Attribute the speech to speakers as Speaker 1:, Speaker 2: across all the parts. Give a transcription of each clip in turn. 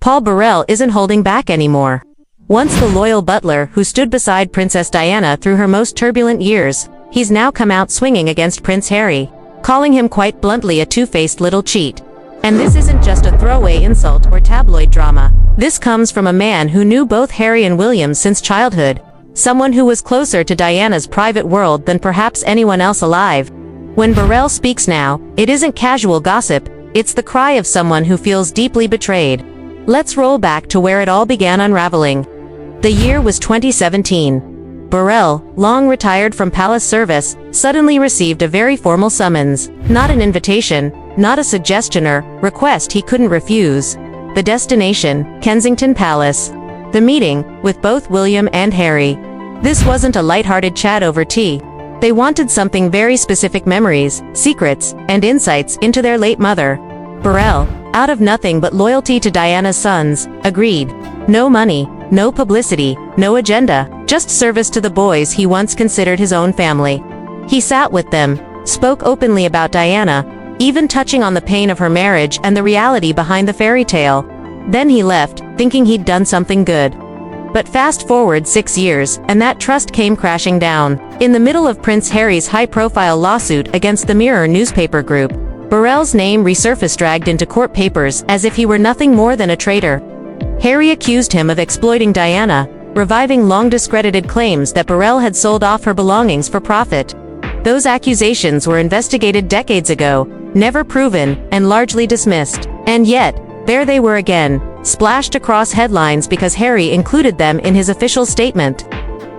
Speaker 1: Paul Burrell isn't holding back anymore. Once the loyal butler who stood beside Princess Diana through her most turbulent years, he's now come out swinging against Prince Harry, calling him quite bluntly a two-faced little cheat. And this isn't just a throwaway insult or tabloid drama. This comes from a man who knew both Harry and William since childhood, someone who was closer to Diana's private world than perhaps anyone else alive. When Burrell speaks now, it isn't casual gossip, it's the cry of someone who feels deeply betrayed. Let's roll back to where it all began unraveling. The year was 2017. Burrell, long retired from palace service, suddenly received a very formal summons. Not an invitation, not a suggestion or request he couldn't refuse. The destination, Kensington Palace. The meeting, with both William and Harry. This wasn't a light-hearted chat over tea. They wanted something very specific: memories, secrets, and insights into their late mother. Burrell, out of nothing but loyalty to Diana's sons, agreed. No money, no publicity, no agenda, just service to the boys he once considered his own family. He sat with them, spoke openly about Diana, even touching on the pain of her marriage and the reality behind the fairy tale. Then he left, thinking he'd done something good. But fast forward 6 years, and that trust came crashing down. In the middle of Prince Harry's high-profile lawsuit against the Mirror newspaper group, Burrell's name resurfaced, dragged into court papers as if he were nothing more than a traitor. Harry accused him of exploiting Diana, reviving long-discredited claims that Burrell had sold off her belongings for profit. Those accusations were investigated decades ago, never proven, and largely dismissed. And yet, there they were again, splashed across headlines because Harry included them in his official statement.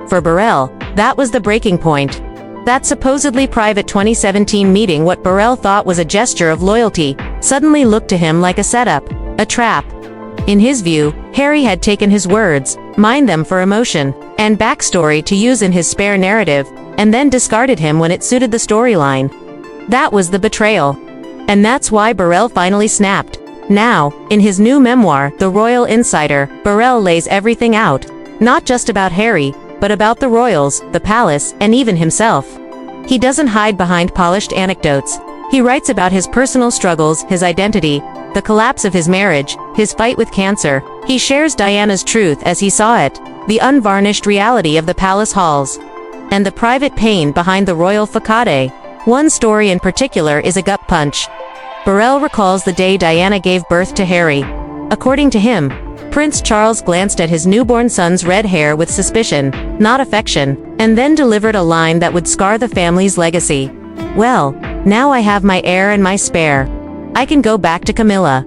Speaker 1: For Burrell, that was the breaking point. That supposedly private 2017 meeting, what Burrell thought was a gesture of loyalty, suddenly looked to him like a setup, a trap. In his view, Harry had taken his words, mined them for emotion and backstory to use in his spare narrative, and then discarded him when it suited the storyline. That was the betrayal. And that's why Burrell finally snapped. Now, in his new memoir, The Royal Insider, Burrell lays everything out. Not just about Harry, but about the royals, the palace, and even himself. He doesn't hide behind polished anecdotes. He writes about his personal struggles, his identity, the collapse of his marriage, his fight with cancer. He shares Diana's truth as he saw it, the unvarnished reality of the palace halls, and the private pain behind the royal facade. One story in particular is a gut punch. Burrell recalls the day Diana gave birth to Harry. According to him, Prince Charles glanced at his newborn son's red hair with suspicion, not affection, and then delivered a line that would scar the family's legacy. "Well, now I have my heir and my spare. I can go back to Camilla."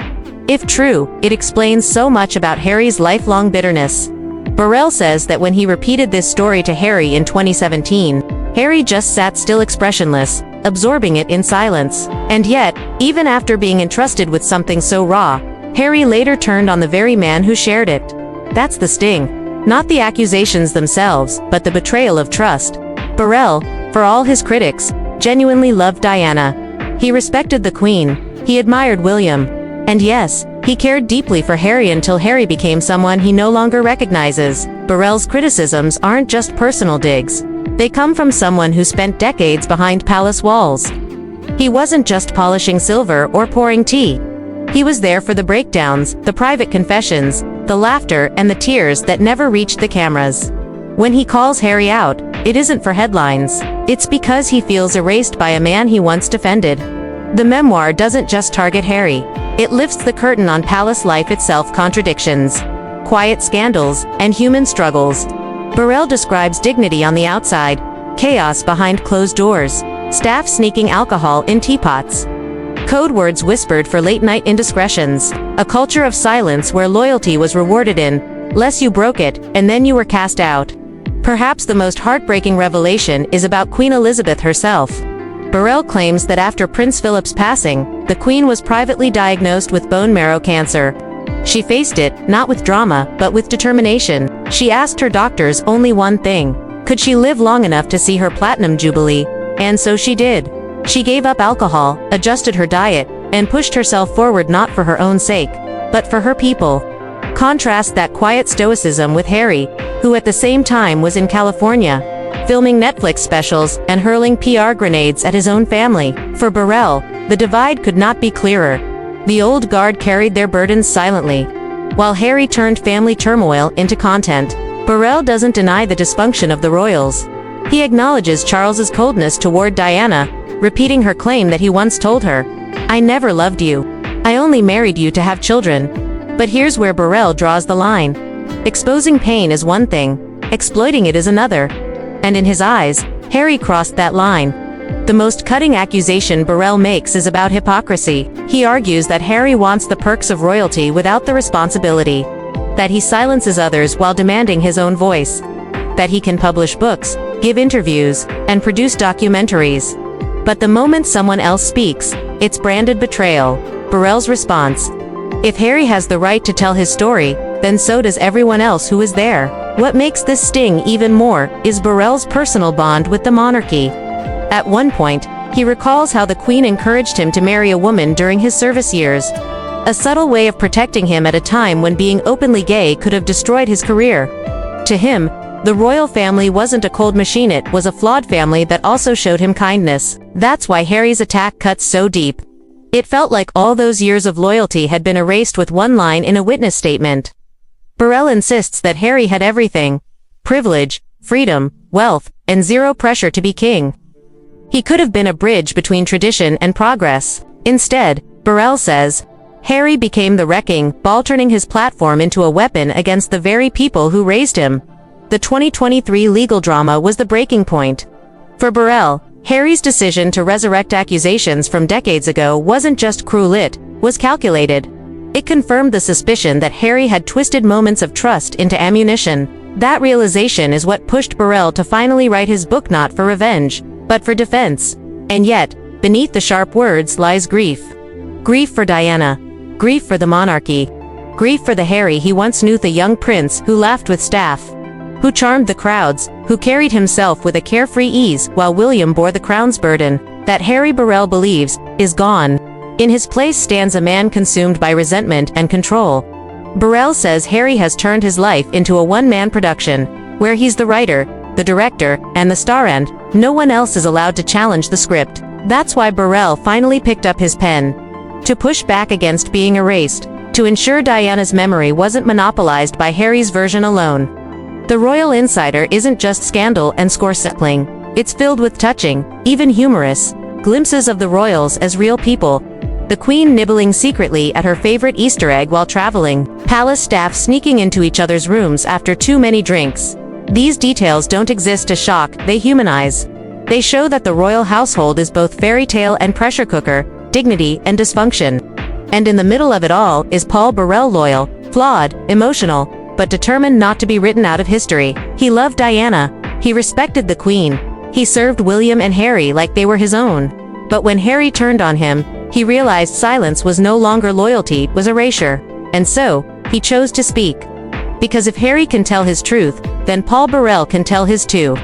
Speaker 1: If true, it explains so much about Harry's lifelong bitterness. Burrell says that when he repeated this story to Harry in 2017, Harry just sat still, expressionless, absorbing it in silence. And yet, even after being entrusted with something so raw, Harry later turned on the very man who shared it. That's the sting. Not the accusations themselves, but the betrayal of trust. Burrell, for all his critics, genuinely loved Diana. He respected the Queen. He admired William. And yes, he cared deeply for Harry until Harry became someone he no longer recognizes. Burrell's criticisms aren't just personal digs. They come from someone who spent decades behind palace walls. He wasn't just polishing silver or pouring tea. He was there for the breakdowns, the private confessions, the laughter, and the tears that never reached the cameras. When he calls Harry out, it isn't for headlines. It's because he feels erased by a man he once defended. The memoir doesn't just target Harry. It lifts the curtain on palace life itself: contradictions, quiet scandals, and human struggles. Burrell describes dignity on the outside, chaos behind closed doors, staff sneaking alcohol in teapots, code words whispered for late-night indiscretions, a culture of silence where loyalty was rewarded unless you broke it, and then you were cast out. Perhaps the most heartbreaking revelation is about Queen Elizabeth herself. Burrell claims that after Prince Philip's passing, the Queen was privately diagnosed with bone marrow cancer. She faced it, not with drama, but with determination. She asked her doctors only one thing: could she live long enough to see her platinum jubilee? And so she did. She gave up alcohol, adjusted her diet, and pushed herself forward, not for her own sake, but for her people. Contrast that quiet stoicism with Harry, who at the same time was in California, filming Netflix specials and hurling PR grenades at his own family. For Burrell, the divide could not be clearer. The old guard carried their burdens silently. while Harry turned family turmoil into content. Burrell doesn't deny the dysfunction of the royals. He acknowledges Charles's coldness toward Diana, repeating her claim that he once told her, "I never loved you. I only married you to have children." But here's where Burrell draws the line. Exposing pain is one thing, exploiting it is another. And in his eyes, Harry crossed that line. The most cutting accusation Burrell makes is about hypocrisy. He argues that Harry wants the perks of royalty without the responsibility, that he silences others while demanding his own voice, that he can publish books, give interviews, and produce documentaries. But the moment someone else speaks, it's branded betrayal. Burrell's response: if Harry has the right to tell his story, then so does everyone else who is there. What makes this sting even more is Burrell's personal bond with the monarchy. At one point, he recalls how the Queen encouraged him to marry a woman during his service years, a subtle way of protecting him at a time when being openly gay could have destroyed his career. To him, the royal family wasn't a cold machine, it was a flawed family that also showed him kindness. That's why Harry's attack cuts so deep. It felt like all those years of loyalty had been erased with one line in a witness statement. Burrell insists that Harry had everything: privilege, freedom, wealth, and zero pressure to be king. He could have been a bridge between tradition and progress. Instead, Burrell says, Harry became the wrecking ball, turning his platform into a weapon against the very people who raised him. The 2023 legal drama was the breaking point. For Burrell, Harry's decision to resurrect accusations from decades ago wasn't just cruel, it was calculated. It confirmed the suspicion that Harry had twisted moments of trust into ammunition. That realization is what pushed Burrell to finally write his book, not for revenge, but for defense. And yet, beneath the sharp words lies grief. Grief for Diana. Grief for the monarchy. Grief for the Harry he once knew, the young prince who laughed with staff, who charmed the crowds, who carried himself with a carefree ease while William bore the crown's burden. That Harry, Burrell believes, is gone. In his place stands a man consumed by resentment and control. Burrell says Harry has turned his life into a one-man production, where he's the writer, the director, and the star, and no one else is allowed to challenge the script. That's why Burrell finally picked up his pen. To push back against being erased, to ensure Diana's memory wasn't monopolized by Harry's version alone. The Royal Insider isn't just scandal and score-settling. It's filled with touching, even humorous, glimpses of the royals as real people. The Queen nibbling secretly at her favorite Easter egg while traveling, palace staff sneaking into each other's rooms after too many drinks. These details don't exist to shock, they humanize. They show that the royal household is both fairy tale and pressure cooker, dignity and dysfunction. And in the middle of it all is Paul Burrell, loyal, flawed, emotional, but determined not to be written out of history. He loved Diana. He respected the Queen. He served William and Harry like they were his own. But when Harry turned on him, he realized silence was no longer loyalty, it was erasure. And so, he chose to speak. Because if Harry can tell his truth, then Paul Burrell can tell his too.